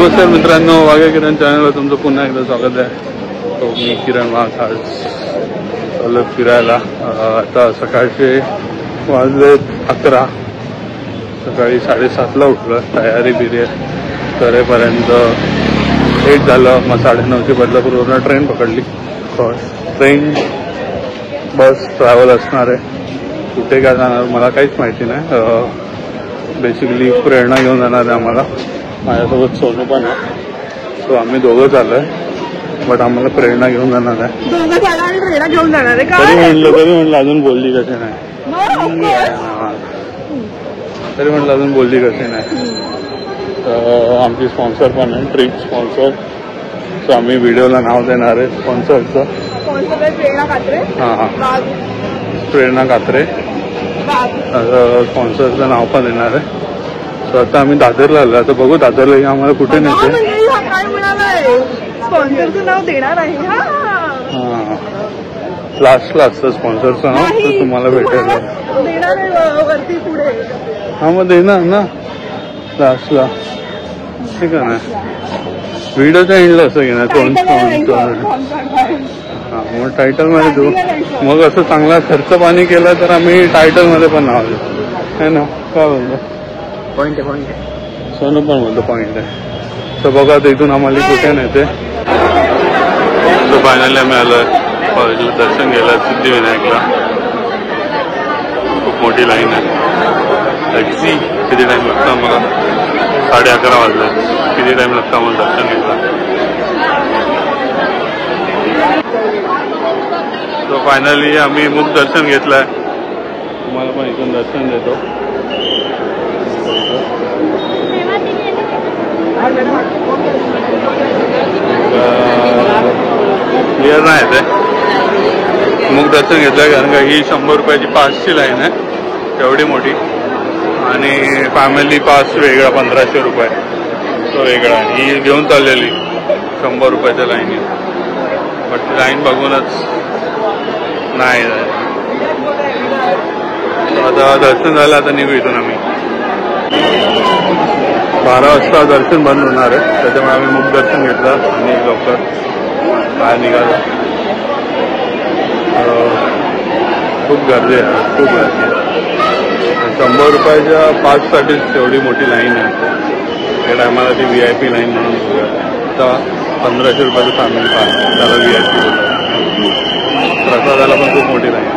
नमस्कार मित्रांनो, वाघा किरण चॅनलवर तुमचं पुन्हा एकदा स्वागत आहे. तो मी किरण वाघ. आज चालू फिरायला. आता सकाळचे वाजले 11. सकाळी 7:30ला उठलं. तयारी करेपर्यंत 8 झालं. मग 9:30ची बदलापूरवरून ट्रेन पकडली. ट्रेन बस ट्रॅव्हल असणार आहे. कुठे काय जाणार मला काहीच माहिती नाही. बेसिकली प्रेरणा घेऊन जाणार आहे आम्हाला. माझ्यासोबत सोनू पण आहे. सो आम्ही दोघं चाललोय. बट आम्हाला प्रेरणा घेऊन जाणार आहे. प्रेरणा घेऊन जाणार आहे. तरी म्हणलं अजून बोलली कसे नाही. तरी म्हटलं अजून बोलली कसे नाही. तर आमची स्पॉन्सर पण आहे, ट्रिप स्पॉन्सर. सो आम्ही व्हिडिओला नाव देणार आहे स्पॉन्सरचं. हां, प्रेरणा कात्रे स्पॉन्सरचं नाव पण देणार आहे. सो आता आम्ही दादरला आलो. आता बघू दादरला आम्हाला कुठे नेते. स्पॉन्सरचं नाव देणार आहे. हां, लास्टला असतं स्पॉन्सरचं नाव. तर तुम्हाला भेटेल. देणार आहे वरती पुढे. हा मग देणार ना लास्टला. ठीक आहे ना. व्हिडिओच्या एंडला असं घेणार कोण हा. मग टायटल मध्ये देऊ. मग असं चांगला खर्च पाणी केला तर आम्ही टायटल मध्ये पण नाव देऊ. है ना. काय बोलतो. पॉइंट आहे. सोनू पण बोलतो पॉइंट आहे. तर बघा इथून आम्हाला कुठे नेते. तो फायनली आम्ही आलोय. दर्शन गेलं सिद्धिविनायकला. खूप मोठी लाईन आहे. टॅक्सी किती टाइम लागतो आम्हाला. 11:30 वाजले. किती टाइम लागतो आम्हाला दर्शन घ्यायला. तो फायनली आम्ही मुख दर्शन घेतलंय. तुम्हाला पण इथून दर्शन देतो. क्लिअर नाही ते मुख दर्शन घेतलंय कारण का ही 100 रुपयाची पासची लाईन आहे. एवढी मोठी. आणि फॅमिली पास वेगळा 1500 रुपये. तो वेगळा. ही घेऊन चाललेली 100 रुपयाच्या लाईनी. बट लाईन बघूनच नाही. आता दर्शन झालं. आता निघू इथून आम्ही. 12 वाजता दर्शन बंद होणार आहे. त्याच्यामुळे आम्ही मुख दर्शन घेतलं आणि लवकर बाहेर निघालो. खूप गर्दी आहे. खूप गर्दी आहे. 100 रुपयाच्या पाससाठीच एवढी मोठी लाईन आहे. या टायमाला ती VIP लाईन म्हणून आता 1500 रुपयाचं फॅमिली पास. त्याला VIP बोलतात. प्रसादाला पण खूप मोठी लाईन.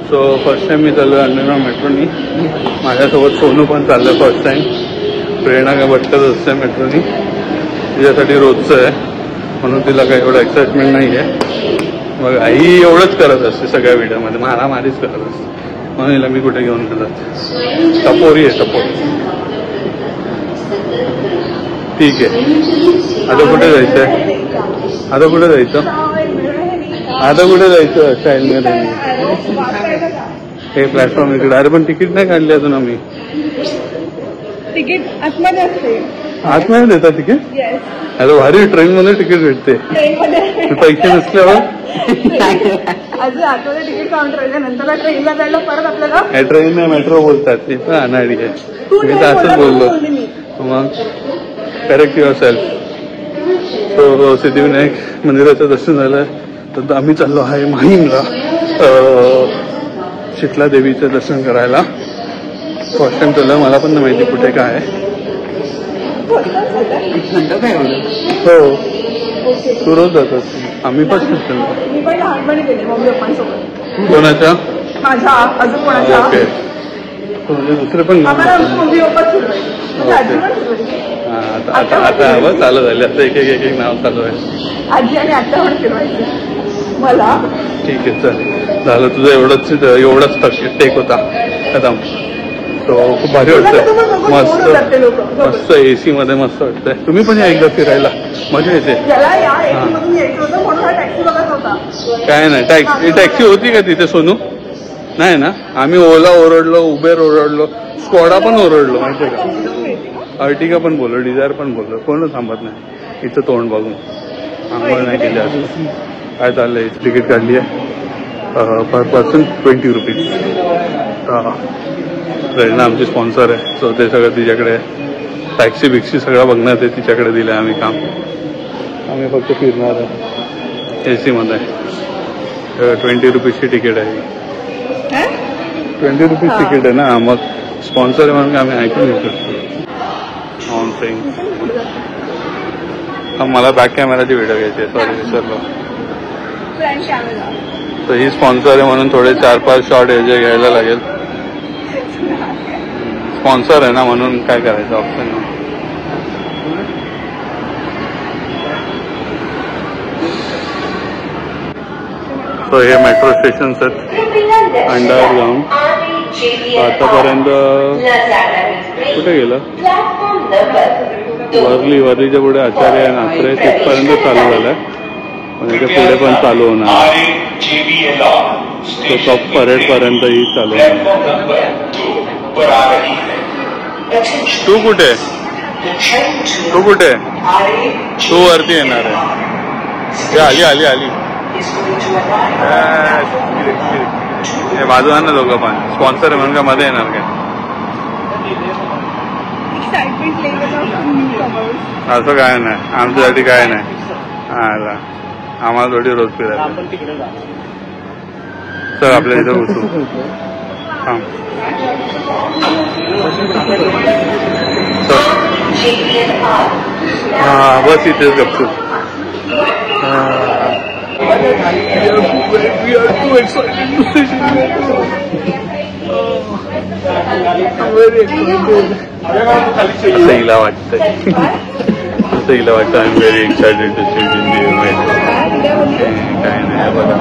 सो फर्स्ट टाइम मी चाललो आहे अंडरग्राउंड मेट्रोनी. माझ्यासोबत सोनू पण चाललं फर्स्ट टाइम. प्रेरणा काय भटकत असते मेट्रोनी. तिच्यासाठी रोजचं आहे म्हणून तिला काही एवढं एक्साइटमेंट नाही आहे. मग आई एवढंच करत असते सगळ्या व्हिडिओमध्ये. मारामारीच करत असते. म्हणून हिला मी कुठे घेऊन जात. टपोरी आहे टपोरी. ठीक आहे. आता कुठे जायचंय. आता कुठे जायचं. आता कुठे जायचं स्टाईलमध्ये. हे प्लॅटफॉर्म इकडे. अरे पण तिकीट नाही काढली अजून आम्ही. तिकीट आतमध्ये असते. आतमध्ये देतात तिकीट. अरे भारी. ट्रेन मध्ये तिकीट भेटते. पैसे नसल्यावर अजून आतमध्ये तिकीट काउंटर. नंतर ट्रेनला जायला परत आपल्याला ट्रेन नाही मेट्रो बोलतात. ती पण अनाडी आहे. मी तर असंच बोललो. मग correct your self. So Siddhivinayak मंदिराचं दर्शन झालं. तर आम्ही चाललो आहे माहीमला शीतला देवीचं दर्शन करायला. फर्स्ट टाइम चाललं. मला पण नाही माहिती कुठे काय आहे. हो तू रोज जातात. आम्ही फर्स्ट टाइम. कोणाच्या. ओके. म्हणजे दुसरे पण आता हवं चालू झाले. आता एक नाव चालू आहे. आजी आणि आत्या पण फिरवायचं मला. ठीक आहे चालेल. झालं तुझं एवढंच टेक होता कदम. तो खूप भारी वाटतं. मस्त मस्त AC मध्ये मस्त वाटतंय. तुम्ही पण या एकदा फिरायला मजा येते. काय नाही. टॅक्सी होती का तिथे सोनू. नाही ना. आम्ही ओला ओरडलो, उबेर ओरडलो, स्कॉडा पण ओरडलो माहितीये का. अर्टिगा पण बोललो, डिझायर पण बोललो. कोण थांबत नाही इथं तोंड बघून. आंघोळ नाही केली असं. काय चाललंय. तिकीट काढली आहे. पर पर्सन 20 रुपीज. प्रेरणा आमची स्पॉन्सर आहे, सो ते सगळं तिच्याकडे टॅक्सी बिक्सी सगळं बघण्यात आहे, तिच्याकडे दिलं आहे आम्ही काम. आम्ही फक्त फिरणार आहे AC मध्ये. 20 रुपीजची तिकीट आहे. 20 रुपीज तिकीट आहे ना, मग स्पॉन्सर आहे म्हणून आम्ही ऐकून घेऊ शकतो. ऑन थिंग मला बॅक कॅमेराची व्हिडिओ घ्यायची आहे, सॉरी विसरलो. तर ही स्पॉन्सर आहे म्हणून थोडे 4-5 शॉट याचे घ्यायला लागेल. स्पॉन्सर आहे ना म्हणून काय करायचं, ऑप्शन नाही. सो हे मेट्रो स्टेशन्स आहेत अंडरग्राऊंड. आतापर्यंत कुठे गेलं, वर्लीच्या पुढे आचार्य नात्रे तिथपर्यंत चालू झालंय, पण याच्या पुढे पण चालू होणार. तो कप परेड पर्यंत ही चालू होणार. तू कुठे तू वरती येणार आहे. आली आली आली हे बाजूला ना दोघं पण स्पॉन्सर आहे म्हणून का मध्ये येणार काय, असं काय नाही आमच्यासाठी काय नाही. आम्हाला थोडी रोज फिरायला. चल आपल्या इथं बसू. हा बस इथेच गपचूप. सईला वाटतंय I am very excited to see काय नाही बघा.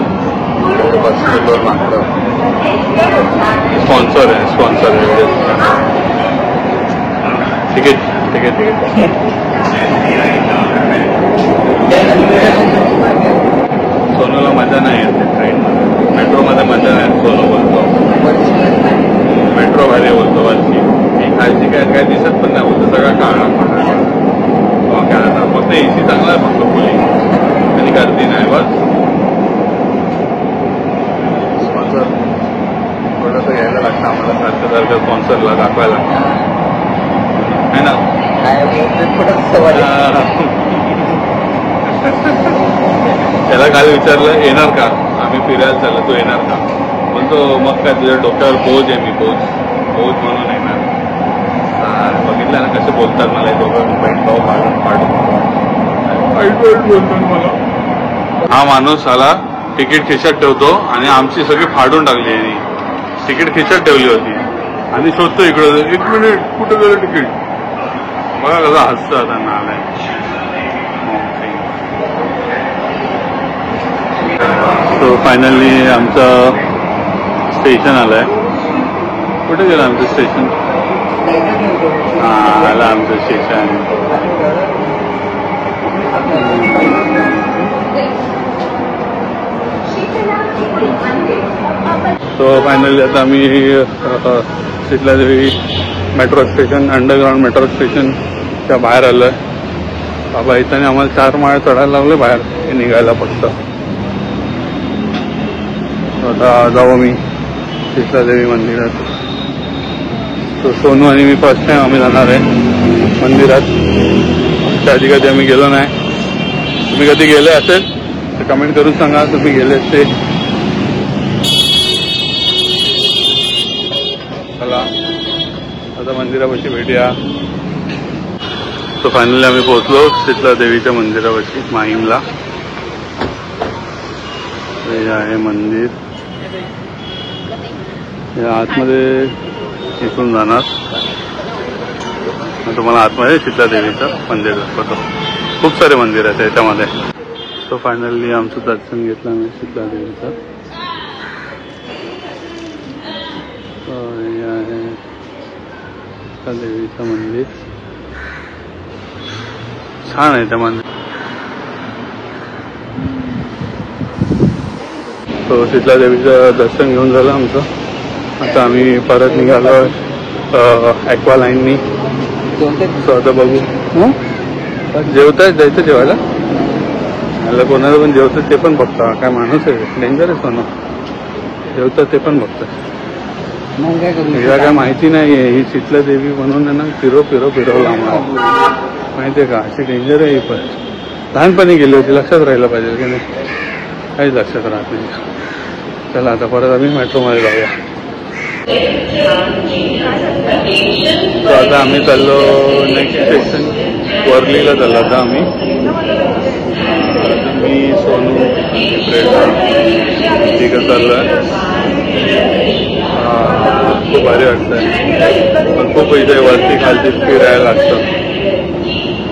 स्पॉन्सर आहे ठीक आहे. सोनूला मजा नाही येते ट्रेनमध्ये, मेट्रोमध्ये मजा नाही. सोनू बोलतो मेट्रो भारी बोलतो वरची, ही खालची काय दिसत पण नाही बोलतो, सगळं काळा फक्त AC चांगला आहे, फक्त खोली आणि गर्दी नाही बस. स्पॉन्सर थोडंसं घ्यायला लागतं आम्हाला, सारखं स्पॉन्सरला दाखवायला है ना. त्याला काल विचारलं येणार का, आम्ही फिरायला चाललो, तू येणार का, म्हणतो मग काय तुझ्या डोक्यावर बोज आहे, मी बोज म्हणून येणार. बघितलं ना कसं बोलतात मला दोघं बैठकाव पाडून बोलतो मला. हा माणूस आला तिकीट खिशात ठेवतो आणि आमची सगळी फाडून टाकली यांनी. तिकीट खिशात ठेवली होती आणि शोधतो इकडं, 1 मिनिट कुठं गेलं तिकीट. बघा कसं हसतं आता नालाय. सो फायनली आमचं स्टेशन आलंय. कुठे गेलं आमचं स्टेशन, आलं आमचं स्टेशन. सो फायनली आता आम्ही Sheetla Devi metro station, underground metro स्टेशनच्या बाहेर आलोय. बाबा इथं आम्हाला 4 माळ चढायला लागले बाहेर निघायला फक्त. आता जाऊ मी शीतलादेवी मंदिरात. तो सोनू आणि मी फर्स्ट टाइम आम्ही जाणार आहे मंदिरात. त्याआधी कधी आम्ही गेलो नाही. तुम्ही कधी गेले असेल तर कमेंट करून सांगा तुम्ही गेले ते. चला आता मंदिरापाशी भेटूया. तो फायनली आम्ही पोहोचलो शीतलादेवीच्या मंदिरापाशी माहीमला. हे आहे मंदिर. या आतमध्ये इथून जाणार तुम्हाला आतमध्ये शीतलादेवीचं मंदिर दाखवतो. खूप सारे मंदिर आहेत त्याच्यामध्ये. तो फायनली आमचं दर्शन घेतलं आम्ही शीतलादेवीचं. हे आहे शीतलादेवीचं मंदिर. छान आहे त्या मंदिर. तो शीतलादेवीचं दर्शन घेऊन झालं आमचं. आता आम्ही परत निघालो ॲक्वा लाईननी. आता बघू जेवताय जायचं जेवायला. मला कोणाला पण जेवतं ते पण बघता. काय माणूस आहे डेंजर आहे सोनं. जेवतं ते पण बघतं. मग काय करू हिला काय माहिती नाहीये ही शीतला देवी म्हणून आहे ना फिरवला आम्हाला माहितीये का अशी डेंजर आहे ही पण लहानपणी गेली होती लक्षात राहिलं पाहिजे की नाही काहीच लक्षात राहत नाही चला आता परत आम्ही मेट्रोमध्ये जाऊया तर आता आम्ही चाललो नेक्स्ट स्टेशन वर्लीला चाललो आता आम्ही मी सोनू तिकडे चाललोय खूप भारी वाटतंय पण खूप इथे वरती खालती फिरायला लागतं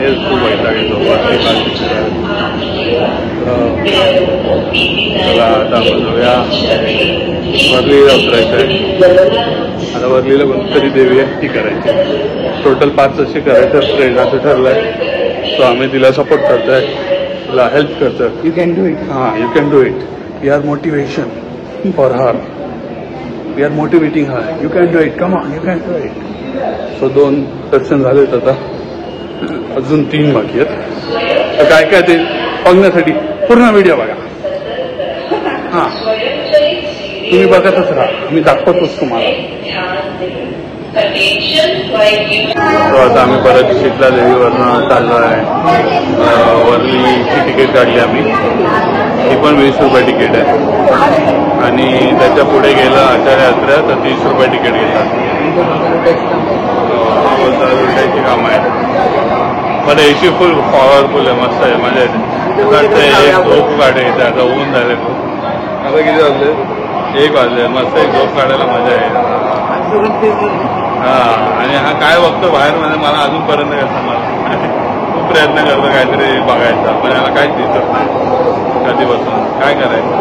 हेच खूप वैताग येतो वरती खालती चला आता आपण जाऊया वर्लीला उतरायचं आहे आता वर्लीला कोणतरी देवी आहे ती करायची टोटल 5 अशी करायचं ट्रेन असं ठरलंय सो आम्ही तिला सपोर्ट करतोय तिला हेल्प करतोय यू कॅन डू इट हां you can do it we are motivation for her we are motivating her you can do it come on you can do it so 2 दर्शन झालेत आता अजून 3 बाकी आहेत तर काय काय ते बघण्यासाठी पूर्ण व्हिडिओ बघा हां तुम्ही बघतच राहा मी दाखवतोच तुम्हाला आता आम्ही परत शीतला देवीवरनं चाललो आहे वर्लीची तिकीट काढली आम्ही ती पण 20 रुपये तिकीट आहे आणि त्याच्या पुढे गेलं आचार्य यात्रा तर 30 रुपये तिकीट घेतात उलटायची काम आहे पण एसी फुल पॉवरफुल आहे मस्त आहे मजा येते एक झोप काढायचं आता ऊन झाले आता किती वाजले 1 वाजले मस्त एक झोप काढायला मजा आहे हा आणि हा काय बघतो बाहेर म्हणजे मला अजूनपर्यंत काय समजलं खूप प्रयत्न करतो काहीतरी बघायचा पण याला काहीच दिसत नाही कधीपासून काय करायचं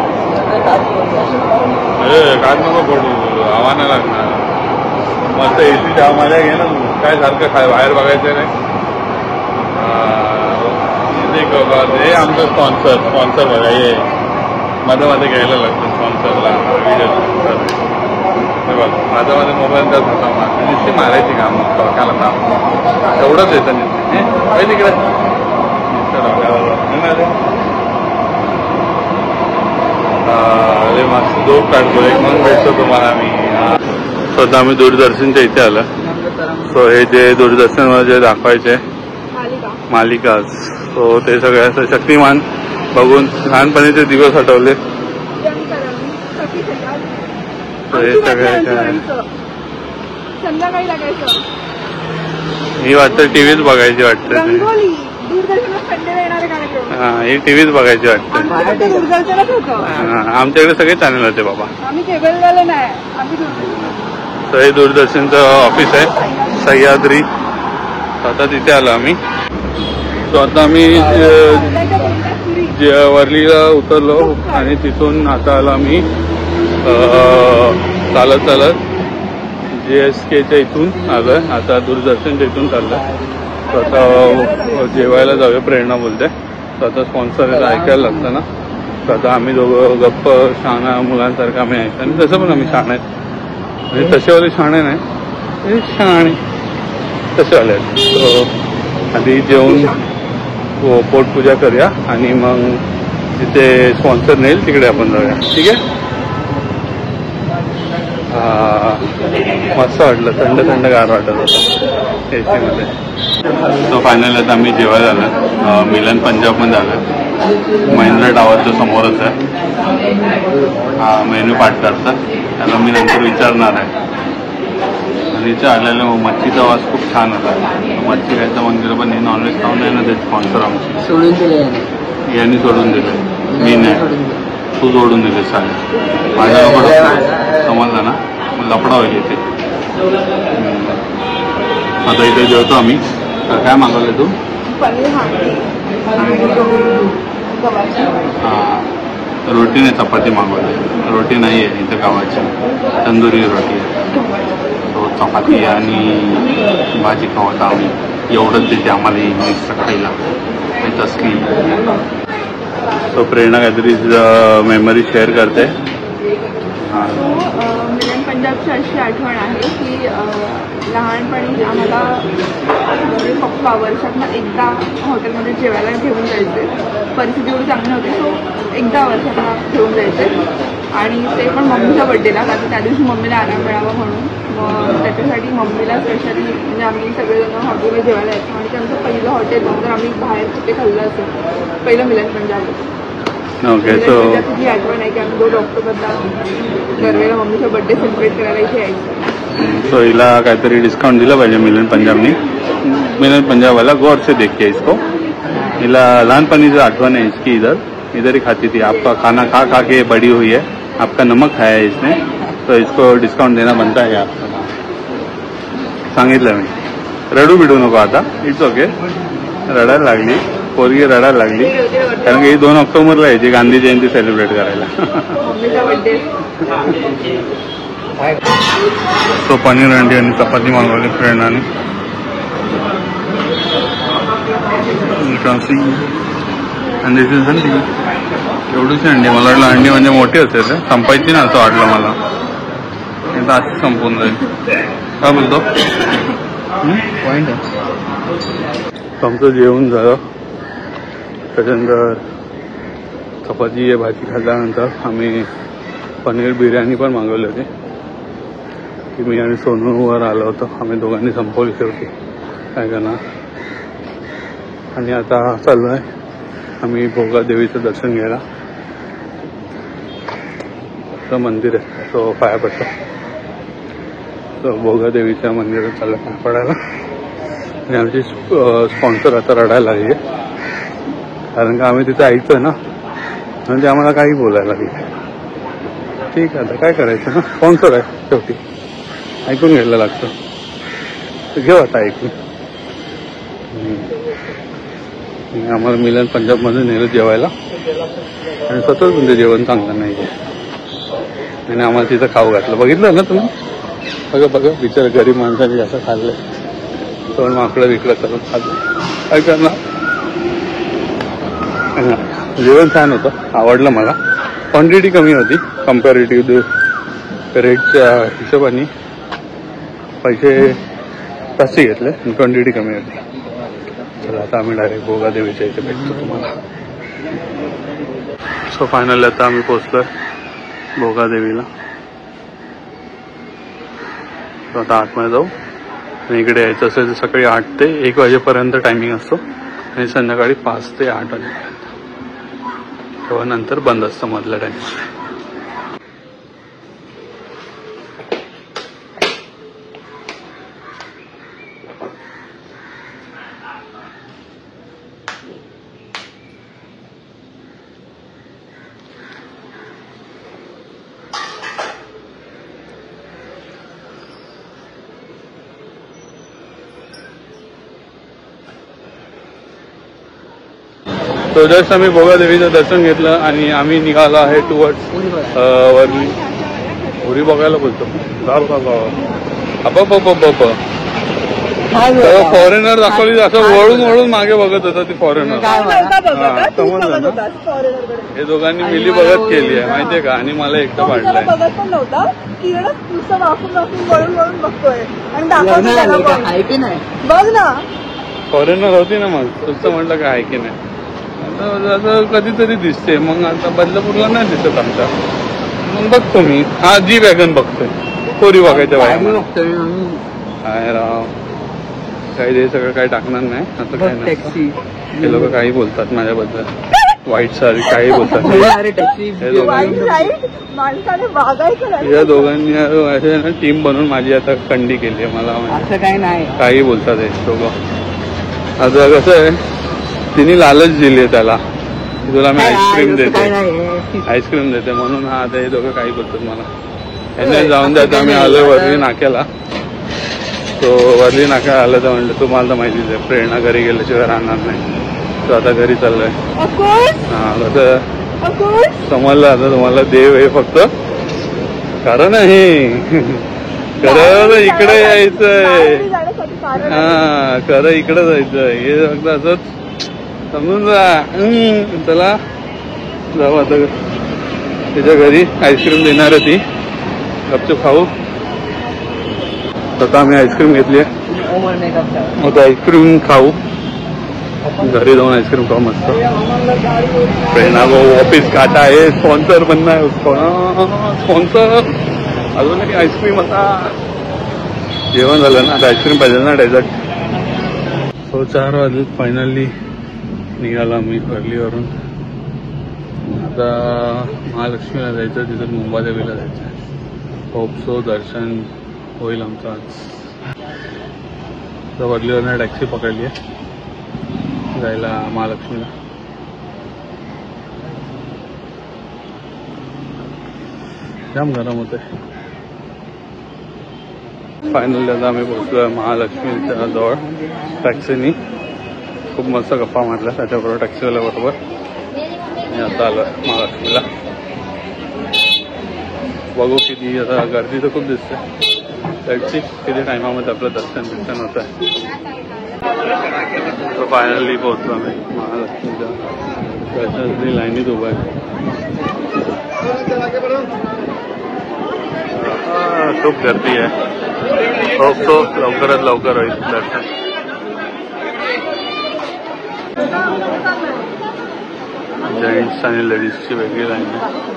काय नको पडू आव्हानं लागणार मस्त एसी मजा घे ना काय सारखं काय बाहेर बघायचं नाही हे आमचं स्पॉन्सर बघा हे मध्ये मध्ये घ्यायला लागतं स्पॉन्सरला माझा माझा मोबाईल त्यात होता नुसती मारायची काम डोक्याला काम एवढंच येतं नुसती तिकडे अरे मस्त झोप काढतो एक म्हणून भेटतो तुम्हाला मी स्वतः आम्ही दूरदर्शनच्या इथे आलं सो हे जे दूरदर्शनवर जे दाखवायचे मालिका सो ते सगळे असं शक्तिमान बघून लहानपणीचे दिवस आठवले हे सगळे संध्याकाळी लागायचं ही वाटतं टीव्हीच बघायची वाटतं हा ही टीव्हीच बघायची वाटतं दूरदर्शनच होतं आमच्याकडे सगळे चॅनल होते बाबा आम्ही केबल वाले नाही आम्ही तर हे दूरदर्शनचं ऑफिस आहे सह्याद्री आता तिथे आलो आम्ही तो आता आम्ही वर्लीला उतरलो आणि तिथून आता आलो आम्ही चालत JSKच्या इथून आलोय आता दूरदर्शनच्या इथून चाललोय तर आता जेवायला जाऊया प्रेरणा बोलते तर आता स्पॉन्सर ऐकायला लागतं ना तर आता आम्ही दोघं गप्प शहाणा मुलांसारखं आम्ही ऐकतो आणि तसं पण आम्ही शहाणे आहेत म्हणजे तसेवाले शहाणे नाही शहाणे तसेवाले आहेत आधी जेवून पोटपूजा करूया आणि मग तिथे स्पॉन्सर नेईल तिकडे आपण जाऊया ठीक आहे मस्त वाटलं थंड गार वाटत होतं एसीमध्ये तो फायनल आता आम्ही जेवायला आलं मिलन पंजाबमध्ये आलं महिंद्रा टावरच्या समोरच आहे हा मेन्यू पाठ करतात त्याला मी नंतर विचारणार आहे आणि इथे आलेलं मच्छीचा वास खूप छान होता मच्छी खायचं मंदिर पण हे नॉनव्हेज खाऊन आहे ना ते स्पॉन्सर आमचे सोडून दिले यांनी सोडून दिलं मी नाही तू जोडून दिले चालेल माझ्या नको समजलं ना लफडा होईल इथे आता इथे जेवतो आम्ही काय मागवलं तू हां रोटी नाही चपाती मागवली रोटी नाही आहे इथं गावाची तंदुरी रोटी आहे तो चपाती आणि भाजी खावत आम्ही एवढंच देते आम्हाला मिक्स खायला तसली तो प्रेरणा काहीतरी मेमरी शेअर करते मिलन पंजाबची अशी आठवण आहे की लहानपणी आम्हाला पप्पा वर्षातनं एकदा हॉटेलमध्ये जेवायला घेऊन जायचे परिस्थिती एवढी चांगली होती सो एकदा वर्षातनं घेऊन जायचे आणि ते पण मम्मीच्या बड्डेला, कारण त्या दिवशी मम्मीला आराम मिळावा म्हणून. मग त्याच्यासाठी मम्मीला स्पेशली म्हणजे आम्ही सगळेजण हॉटेलला जेवायला यायचो आणि त्यांचं पहिलं हॉटेल नंतर आम्ही बाहेर कुठे खाल्लं असेल पहिलं मिलन पंजाब. ओके. सो तुझी आठवण आहे की आम्ही 2 ऑक्टोबरला दरवेळेला मम्मीचा बड्डे सेलिब्रेट करायला इथे यायचं. सो हिला काहीतरी डिस्काउंट दिलं पाहिजे मिलन पंजाबनी. मिलन पंजाब वाला गौर से देखिए इसको. हिला लहानपणीची आठवण है इसकी. इधर ही खाती थी. आपका खाना खा खा के बड़ी हुई है. आपका नमक खाया है इसने, तो इसको डिस्काउंट देना बनता है आपका. सांगितलं मी. रडू बिडू नको आता. It's okay. रडायला लागली पोरगी, रडायला लागली कारण की 2 ऑक्टोबरला यायची गांधी जयंती सेलिब्रेट करायला. मम्मीचा बड्डे. सो पनीर अंडी आणि चपाती मागवली फ्रेंडाने. अंडी अंडी एवढीच अंडी. मला वाटलं अंडी म्हणजे मोठी असेल, संपायची ना असं वाटलं मला. एकदा अशी संपून जाईल. काय बोलतो पॉइंट आहे. आमचं जेवण झालं. त्याच्यानंतर चपाती भाजी खाल्ल्यानंतर आम्ही पनीर बिर्याणी पण मागवली होती. की मी आणि सोनूवर आलो होतो. आम्ही दोघांनी संपवली शेवटी. काय करणार. आणि आता चाललो आहे आम्ही भोगा देवीचं दर्शन घ्यायला. मंदिर आहे तो पाया पडतो. तर भोगा देवीच्या मंदिरात चाललं पाया पडायला. आणि आमची स्पॉन्सर आता रडायला लागली कारण का आम्ही तिथे ऐकतोय ना, म्हणजे आम्हाला काही बोलायला लागले. ठीक आहे आता काय करायचं ना, स्पॉन्सर आहे शेवटी, ऐकून घ्यायला लागतं. तर घेऊ आता ऐकून. आम्हाला मिलन पंजाबमध्ये नेलं जेवायला आणि सतत म्हणजे जेवण चांगलं नाही आणि आम्हाला तिथं खाऊ घातलं. बघितलं ना तुम्ही. बघा बघा बिचार गरीब माणसाने जास्त खाल्लंय. पण माकडं विकडं करून खाल्लं. काय करणार. जेवण छान होतं, आवडलं मला. क्वांटिटी कमी होती कम्पॅरेटिव्ह रेटच्या हिशोबाने. पैसे जास्त घेतले आणि क्वांटिटी कमी होती. चला आता आम्ही डायरेक्ट भोगा देवीच्या इथे भेटतो तुम्हाला. सो फायनली आता आम्ही पोहोचलोय भोगा देवीला. आता आतमध्ये जाऊ. आणि इकडे यायचं असेल तर सकाळी 8 ते 1 वाजेपर्यंत टायमिंग असतो आणि संध्याकाळी 5 ते 8 वाजेपर्यंत. तेव्हा नंतर बंद असतं मधल्या टायमिंग. तो जस्ट आम्ही भोगा देवीचं दर्शन घेतलं आणि आम्ही निघालो आहे टुवर्ड्स वरली. उरी बघायला बोलतो. फॉरेनर दाखवली असं वळून वळून मागे बघत होता ती फॉरेनर. समजलं ना. हे दोघांनी मिली बघत केली आहे माहितीये का. आणि मला एकटं पाडलंय. फॉरेनर होती ना मग तुमचं म्हटलं काय आहे की नाही. असं कधीतरी दिसते. मग आता बदलापूरला नाही दिसत आमच्या. मग बघतो मी. हा जी वॅगन बघतोय. कोरी बघायच्या बाहेर काय राव. काही ते सगळं काही टाकणार नाही असं काय नाही. हे लोक काही बोलतात माझ्याबद्दल वाईट सारी काही बोलतात. या दोघांनी असे ना टीम बनवून माझी आता कंडी केली आहे. मला काही बोलतात हे दोघं. आता कसं आहे तिने लालच दिली आहे त्याला की तुला मी आईस्क्रीम देते आईस्क्रीम देते म्हणून. हा आता हे दोघं काही बोलतात मला. यांना जाऊन द्या. आम्ही आलोय वर्ली नाक्याला. तो वर्ली नाक्याला आलं तर म्हणलं तुम्हाला तर माहितीच आहे प्रेरणा घरी गेल्याशिवाय राहणार नाही. तो आता घरी चाललोय. हा कसं समजलं आता तुम्हाला. देव हे फक्त कारण आहे. खरं इकडे यायचंय. हा खरं इकडे जायचंय. हे फक्त असंच समजून जा. चला जाऊ आता. त्याच्या घरी आईस्क्रीम देणार ती. गपचूप खाऊ. आता आम्ही आईस्क्रीम घेतली आहे. आता आईस्क्रीम खाऊ घरी जाऊन आईस्क्रीम खाऊ मस्त. प्रेरणा को ऑफिस खाता है, स्पॉन्सर बनना है उसको. स्पॉन्सर अजून एक आईस्क्रीम. आता जेवण झालं ना, आता आईस्क्रीम पाहिजे ना, डेझर्ट. सो 4 वाजले फायनली निघाला मी वर्लीवरून. आता महालक्ष्मीला जायचं, तिथून मुंबादेवीला जायचं. होप सो दर्शन होईल आमचं आज. तर वर्लीवरनं टॅक्सी पकडली आहे जायला महालक्ष्मीला. जाम गरम होते. फायनली आता आम्ही पोहोचलोय महालक्ष्मीच्या जवळ टॅक्सीनी. खूप मस्त गप्पा मारल्या त्याच्याबरोबर टॅक्सीवाल्या बरोबर. आणि आता आलोय महालक्ष्मीला. बघू किती आता गर्दी तर खूप दिसते. टॅक्सी किती टायमामध्ये आपलं दर्शन होत आहे. फायनली पोहोचलो आम्ही महालक्ष्मीच्या दर्शनासाठी लाईनीत उभा आहे. खूप गर्दी आहे. होप लवकरात लवकर होईल दर्शन. जेंट्स आणि लेडीजची वेगळी लाईन आहे.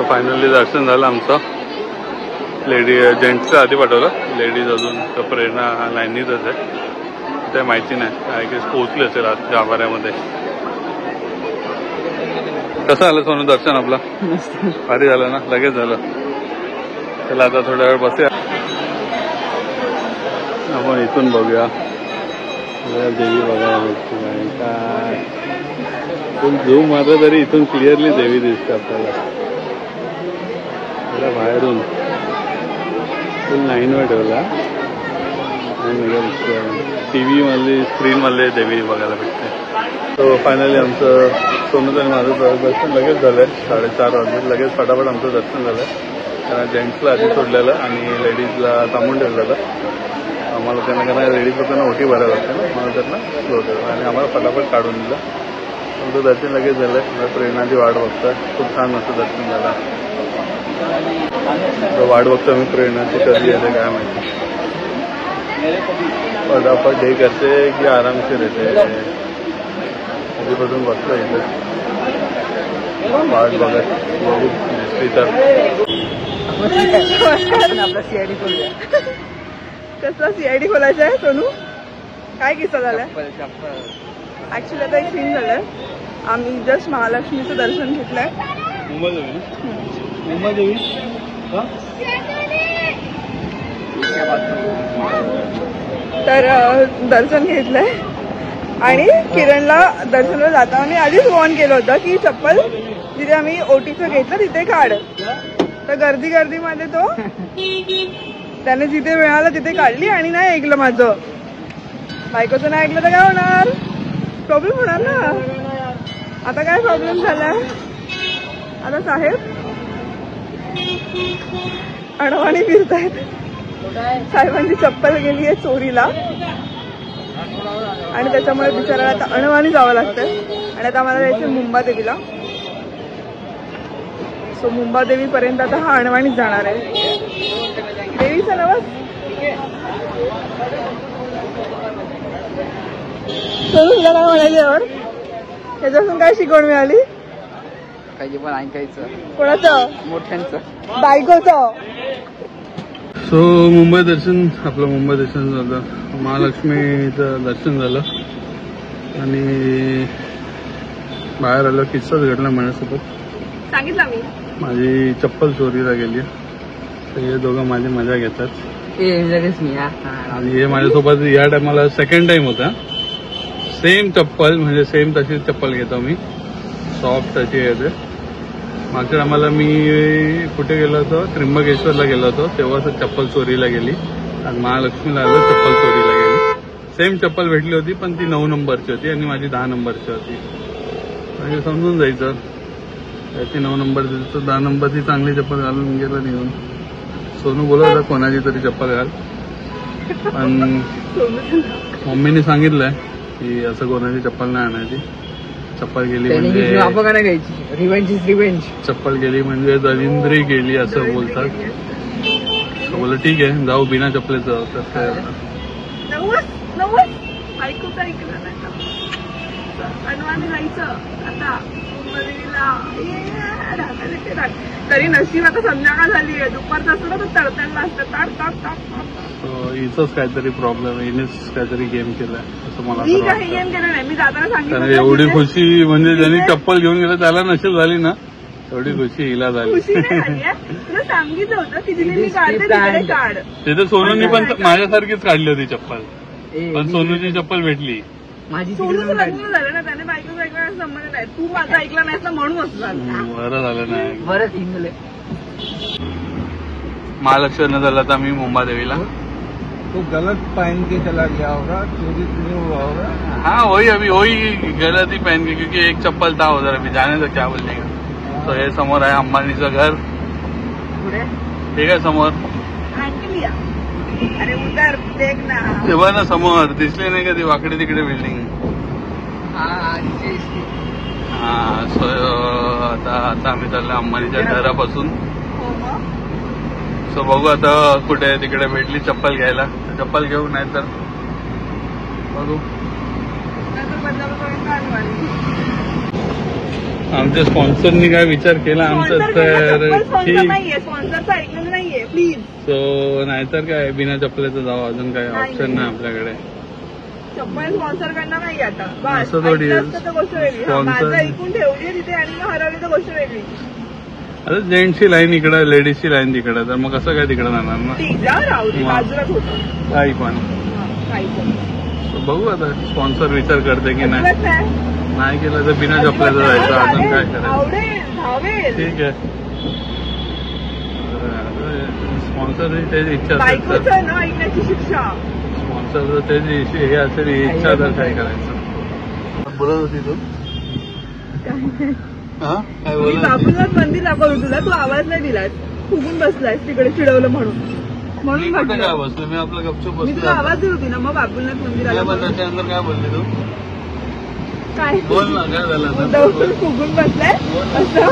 फायनली दर्शन झालं आमचं. जेंट्सचं आधी पाठवलं, लेडीज अजून तर प्रेरणा लाईनीतच आहे. ते माहिती नाही, आय गेस पोहोचली असेल आज गाभाऱ्यामध्ये. कसं आलं सोनू दर्शन आपलं? भारी झालं ना, लगेच झालं. चला आता थोड्या वेळ बसूया. आपण इथून बघूया देवी बघायला भेटते काय. फुल झूम मारलं तरी इथून क्लिअरली देवी दिसते आपल्याला. बाहेरून फुल लाईनवर ठेवला. टीव्ही मधली स्क्रीन मधले देवी बघायला भेटते. तो फायनली आमचं सोनूचं आणि माझं दर्शन लगेच झालंय. 4:30 वाजले लगेच फटाफट आमचं दर्शन झालंय. कारण जेंट्सला आधी सोडलेलं आणि लेडीजला थांबून ठेवलेलं. आम्हाला त्यांना लेडीज लोकांना ओटी भरायला लागते ना, म्हणून त्यांना स्लो ठेवलं आणि आम्हाला फटाफट काढून दिलं. आमचं दर्शन लगेच झालंय. प्रेरणाची वाट बघतोय. खूप छान मस्त दर्शन झालं. वाट बघतो मी प्रेरणाची कधी येते काय माहिती. फटाफट हे करते की आरामशीर येते. आधीपासून बसलो इथे वाट बघत. बघू दिसली तर. आपला सीआयडी खोलूया. कसला सीआयडी खोलायचा आहे सोनू? काय किस्सा झालाय? ऍक्च्युली आता एक सीन झालाय. आम्ही जस्ट महालक्ष्मीचं दर्शन घेतलंय. मुंबादेवी तर दर्शन घेतलंय आणि किरणला दर्शनाला जाताना आधीच वॉर्न केलं होतं की चप्पल जिथे आम्ही ओटीचं घेतलं तिथे काढ. तर गर्दीमध्ये तो त्याने जिथे मिळालं तिथे काढली आणि नाही ऐकलं माझं. बायकोचं नाही ऐकलं तर काय होणार? प्रॉब्लेम होणार ना. आता काय प्रॉब्लेम झालाय? आता साहेब अडवाणी फिरतायत. साहेबांची चप्पल गेली आहे चोरीला आणि त्याच्यामुळे बिचाराला आता अणवानी जावं लागतंय. आणि आता आम्हाला जायचं मुंबादेवीला. सो मुंबादेवी पर्यंत आता हा अणवाणीच जाणार आहे. देवीचं नवस तुला काय म्हणायचं यावर? त्याच्यापासून काय शिकवण मिळाली? काही पण ऐकायचं. कोणाचं? मोठ्यांचं. बायकोचं. सो मुंबई दर्शन झालं. महालक्ष्मीचं दर्शन झालं आणि बाहेर आलं. किस्साच घडला माझ्यासोबत. सांगितलं मी. माझी चप्पल चोरीला गेली. तर हे दोघं माझी मजा घेतात. आणि हे माझ्यासोबत या टायमाला सेकंड टाइम होता. सेम चप्पल म्हणजे सेम तशीच चप्पल घेतो मी. सॉफ्ट अशी आहे. मागच्या टायमाला मी कुठे गेलो होतो? त्र्यंबकेश्वरला गेलो होतो. तेव्हा चप्पल चोरीला गेली आणि महालक्ष्मीला आलो चप्पल चोरीला गेली. सेम चप्पल भेटली होती पण ती 9 नंबरची होती आणि माझी 10 नंबरची होती. म्हणजे समजून जायचं त्याची 9 नंबरची तर 10 नंबरची चांगली चप्पल घालून गेलं निघून. सोनू बोलत होता कोणाची तरी चप्पल घाल, पण मम्मीने सांगितलंय की असं कोणाची चप्पल नाही आणायची. चप्पल गेली म्हणजे चप्पल गेली म्हणजे दलिंद्री गेली असं बोलतात. बोल ठीक आहे जाऊ बिना चप्पलेचं जाऊ. तर काय ऐकूच ऐकलं नाही अनवाणी जायचं आता तरी नशीब आता संध्याकाळ झाली आहे. दुपारचं असतं ना तर तडतडला असतं ताट ताट ताट. हिचंच काहीतरी प्रॉब्लेम आहे, हिनेच काहीतरी गेम केलाय असं मला मी काही गेम केलं नाही. मी जाताना सांगितलं एवढी खुशी म्हणजे ज्यांनी चप्पल घेऊन गेलं त्याला नशीब झाली ना, एवढी खुशी हिला झाली. खुशी नाही झाली आहे. तुला सांगितलं होतं की जिथे मी काढते तिकडे काढ. तिथे सोनूनी पण माझ्यासारखीच काढली होती चप्पल, पण सोनूची चप्पल भेटली. सोनूचं लग्न झालं ना, त्याने बायकोचं ऐकण्याचा संबंध नाही. तू माझं ऐकलं नाहीस ना म्हणून असं बरं झालं नाही. बरं महालक्ष्मी झाला तर आम्ही मुंबादेवीला. तो गलत पहन के चला गया होगा, चोरी नहीं हुआ होगा. हाँ वही गलत ही पहन के, क्योंकि एक चप्पल था उधर. अभी जाने तो क्या बोलने का. तो हे समोर आहे अंबानीचं घर. ठीक आहे समोर. अरे उतर देख ना. तेव्हा ना समोर दिसली नाही का ती वाकडे तिकडे बिल्डिंग. हा सो आता आम्ही चाललो अंबानीच्या घरापासून. सो बघू आता कुठे तिकडे भेटली चप्पल घ्यायला, चप्पल घेऊ नाही तर बघू. आमच्या स्पॉन्सरनी काय विचार केला आमचा तर ठीक. स्पॉन्सरचं ऐकलं नाहीये प्लीज. सो नाहीतर काय बिना चप्पलेचं जावं, अजून काही ऑप्शन नाही आपल्याकडे. चप्पल स्पॉन्सर करणार नाही आता. असं थोडी गोष्ट वेगळी. माझं ऐकून ठेवली तिथे आणि मग हरवली तर गोष्ट वेगळी. आता जेंट्सची लाईन इकडे, लेडीजची लाईन तिकडे, तर मग कसं काय तिकडे जाणार ना. बाजूलाच होतं काही पण. बघू आता स्पॉन्सर विचार करते की नाही केलं तर बिना चप्पलेचं जायचं, अजून काय करायचं. ठीक आहे स्पॉन्सर त्याची इच्छा असेल ना ऐकण्याची शिक्षा. स्पॉन्सर त्याची हे असेल इच्छा तर काय करायचं. बोलत होती तू काय बोलत. बाबूनाथ मंदिर दाखवलं तुला, तू आवाज नाही दिलास, फुगून बसलायस तिकडे चिडवलं म्हणून काय बसलो मी आपलं गपचूप मी तुला आवाज दिली होती ना. मग बाबूनाथ मंदिराला त्याच्यानंतर काय बोलली तू. काय बोल ना काय झालं. फुगून बसलाय असं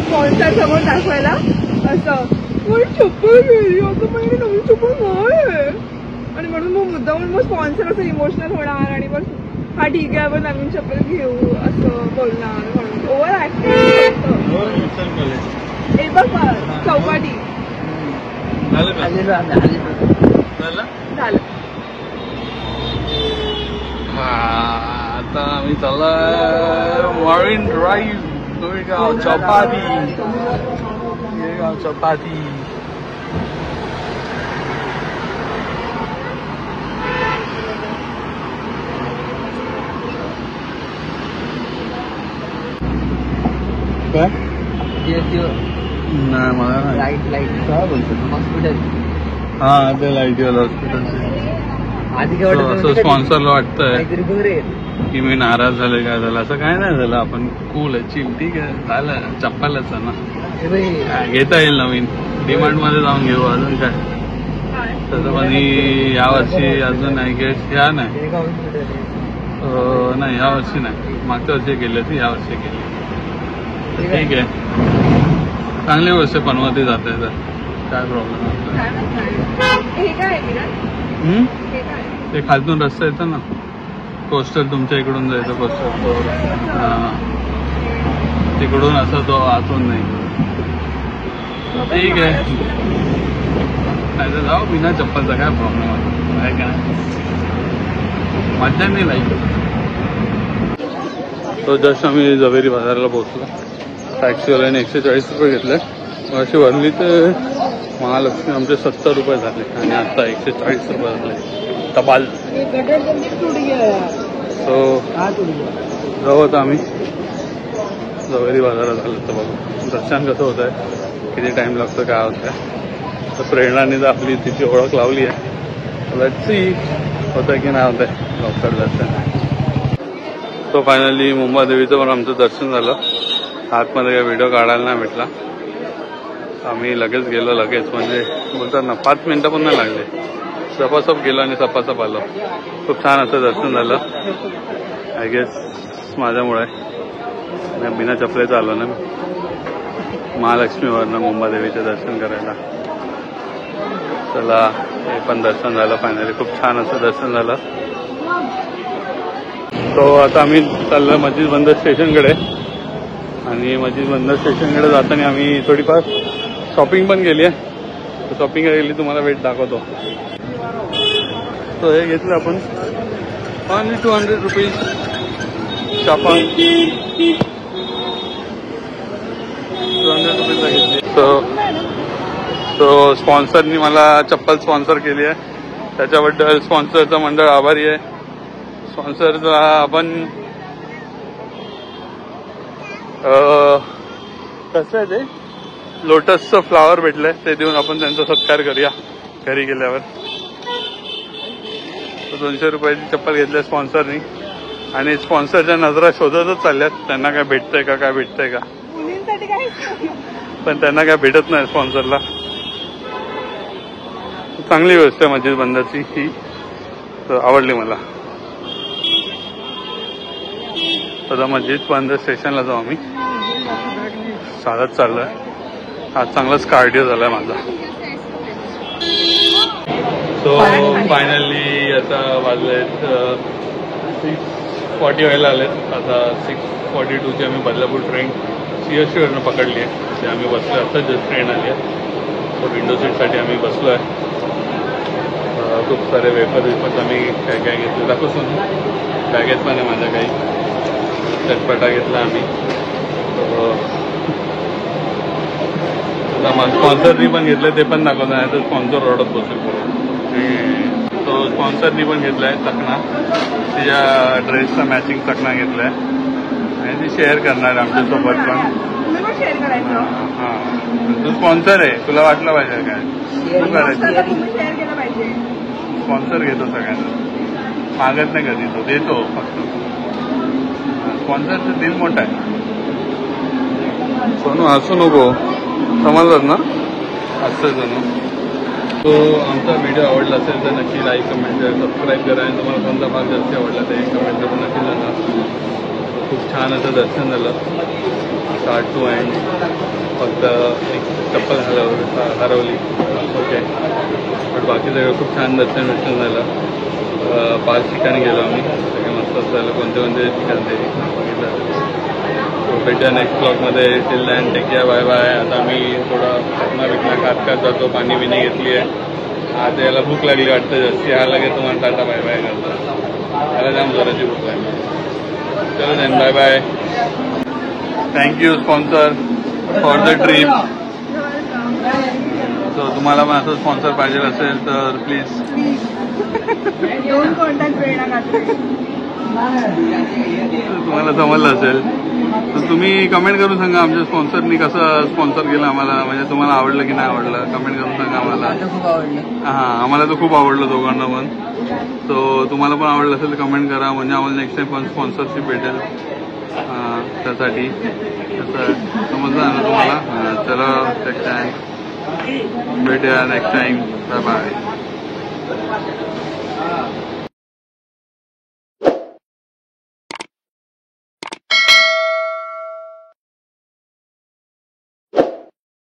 स्पॉन्सर समोर दाखवायला असं चप्पल गेली असं म्हणजे नवीन चप्पल नाही. आणि म्हणून मग मुद्दामून मग स्पॉन्सर असं इमोशनल होणार आणि मग हा ठीक आहे आपण नवीन चप्पल घेऊ असं बोलणार म्हणून ओव्हर ऍक्टिंग. हे बघ चौपाटी झालं. आता आम्ही चाललोय मरीन ड्राईव्ह, गोरेगाव चौपाटी. गोरेगाव चौपाटी काय नाही मला लाईट काय बोलतो हॉस्पिटल. हा ते लाईटीवाला हॉस्पिटल. आधी काय असं स्पॉन्सरला वाटतंय काहीतरी की मी नाराज झालोय काय झालं. असं काय नाही झालं, आपण कूल आहे चिल. ठीक आहे झालं चप्पलच आहे ना, घेता येईल नवीन. डिमांड मध्ये जाऊन घेऊ अजून काय. तसं पण ही यावर्षी अजून नाही घेत. ह्या नाही नाही यावर्षी नाही, मागच्या वर्षी केली होती, यावर्षी केली. ठीक आहे चांगली गोष्ट पनवती जाते तर काय प्रॉब्लेम ते खालतून रस्ता येतो ना. कोस्टर तुमच्या इकडून जायचं. कोस्टर तो तिकडून असं तो आतून नाही. ठीक आहे नाही तर जाऊ बिना चप्पलचा काय प्रॉब्लेम होता काय काय मज्जा नाही लागली. तो जस्ट आम्ही जवेरी बाजाराला पोहोचलो. टॅक्सीवाल्याने 140 रुपये घेतले. अशी भरली तर महालक्ष्मी आमचे 70 रुपये झाले आणि आता 140 रुपये झाले टपाल. सो जाऊ आता आम्ही जवेरी बाजारात झालं तर बघू दर्शन कसं होत आहे, किती टाइम लागतो काय होत आहे. तर प्रेरणाने तर आपली तिची ओळख लावली आहे. Let's see. होतं की नाही होतंय लवकर दर्शन. तो फायनली मुंबादेवीचं पण आमचं दर्शन झालं. आतमध्ये काही व्हिडिओ काढायला नाही भेटला. आम्ही लगेच गेलो, लगेच म्हणजे बोलतात ना 5 मिनिटं पण नाही लागले. सपासप गेलो आणि सपासप आलो. खूप छान असं दर्शन झालं. आय गेस माझ्यामुळे बिना चपलेचं आलो ना महालक्ष्मीवरनं मुंबादेवीचं दर्शन करायला. चला हे पण दर्शन झालं फायनली. खूप छान असं दर्शन झालं. तो आता आम्ही चाललो मस्जिद बंदर स्टेशनकडे आणि मस्जिद बंदर स्टेशनकडे जाताना आम्ही थोडीफार शॉपिंग पण केली आहे. शॉपिंग केली तुम्हाला वेट दाखवतो. तो हे घेतलं आपण ओनली 200 रुपीज चापान 200 रुपीजला घेतली. तो स्पॉन्सरनी मला चप्पल स्पॉन्सर केली आहे. त्याच्याबद्दल स्पॉन्सरचं मंडळ आभारी आहे. स्पॉन्सरचा आपण कसं आहे ते लोटसचं फ्लावर भेटलंय ते देऊन आपण त्यांचा सत्कार करूया घरी गेल्यावर. 200 रुपयाची चप्पल घेतली स्पॉन्सरनी आणि स्पॉन्सरच्या नजरा शोधतच चालल्यात त्यांना काय भेटतंय का काय भेटतंय का. पण त्यांना काय भेटत नाही स्पॉन्सरला. चांगली व्यवस्था आहे मस्जिद बंदरची ही, तर आवडली मला. आता मस्जिद बंदर स्टेशनला जाऊ आम्ही. चालत चाललोय. आज चांगलाच कार्डिओ झालाय माझा. सो फायनली आता वाजलेत 6:40 व्हायला आलेत. आता 6:42ची आम्ही बदलापूर ट्रेन CST पकडली आहे. ते आम्ही बसलो. आता जस्ट ट्रेन आली आहे. तो विंडो सीटसाठी आम्ही बसलो आहे. खूप सारे वेफर आम्ही काय काय घेतले दाखवतो. बॅगेत पण आहे माझ्या काही चटपटा घेतला आम्ही. स्पॉन्सरनी पण घेतलंय ते पण दाखवत नाही तर स्पॉन्सर ओरडत बसेल. तो स्पॉन्सरनी पण घेतलाय चकना. तिच्या ड्रेसचा मॅचिंग चकना घेतलाय आणि ती शेअर करणार आहे आमच्यासोबत पण. हां तू स्पॉन्सर आहे तुला वाटलं पाहिजे काय तू करायचं. स्पॉन्सर घेतो सगळ्यांना मागत नाही कधी तो देतो फक्त. स्पॉन्सरचं दिल मोठं आहे. सोनू हसू नको समजलं ना असं सोनू. तो आमचा व्हिडिओ आवडला असेल तर नक्की लाईक कमेंट करा सबस्क्राईब करा आणि तुम्हाला कोणता भाग जास्त आवडला ते कमेंट करून नक्की सांगा. खूप छान असं दर्शन झालं स्टार्ट टू एंड. फक्त एक चप्पल हरवली ओके पण बाकी सगळं खूप छान दर्शन झालं. 5 ठिकाणी गेलो आम्ही सगळे मस्त झालं. कोणते ठिकाण ते बघितलं. भेटूया नेक्स्ट ब्लॉगमध्ये. Till then take care bye bye. आता आम्ही थोडं चकना बिकना खात जातो. पाणी बिणी घेतली आहे. आता याला भूक लागली वाटतं जास्ती. हा लगेच तुम्हाला टाटा बाय बाय करतो. त्याला जाम जोराची भूक लागली. चलो then bye bye. Thank you sponsor for the trip. So तुम्हाला पण असं स्पॉन्सर पाहिजे असेल तर प्लीज तुम्हाला समजलं असेल तर तुम्ही कमेंट करून सांगा आमच्या स्पॉन्सरनी कसं स्पॉन्सर केलं आम्हाला. म्हणजे तुम्हाला आवडलं की नाही आवडलं कमेंट करून सांगा आम्हाला. हां आम्हाला तर खूप आवडलं दोघांना पण. सो तुम्हाला पण आवडलं असेल तर कमेंट करा म्हणजे आम्हाला नेक्स्ट टाइम पण स्पॉन्सरशिप भेटेल. त्यासाठी समजलं ना तुम्हाला. चला नेक्स्ट टाइम भेटूया नेक्स्ट टाइम. Bye bye.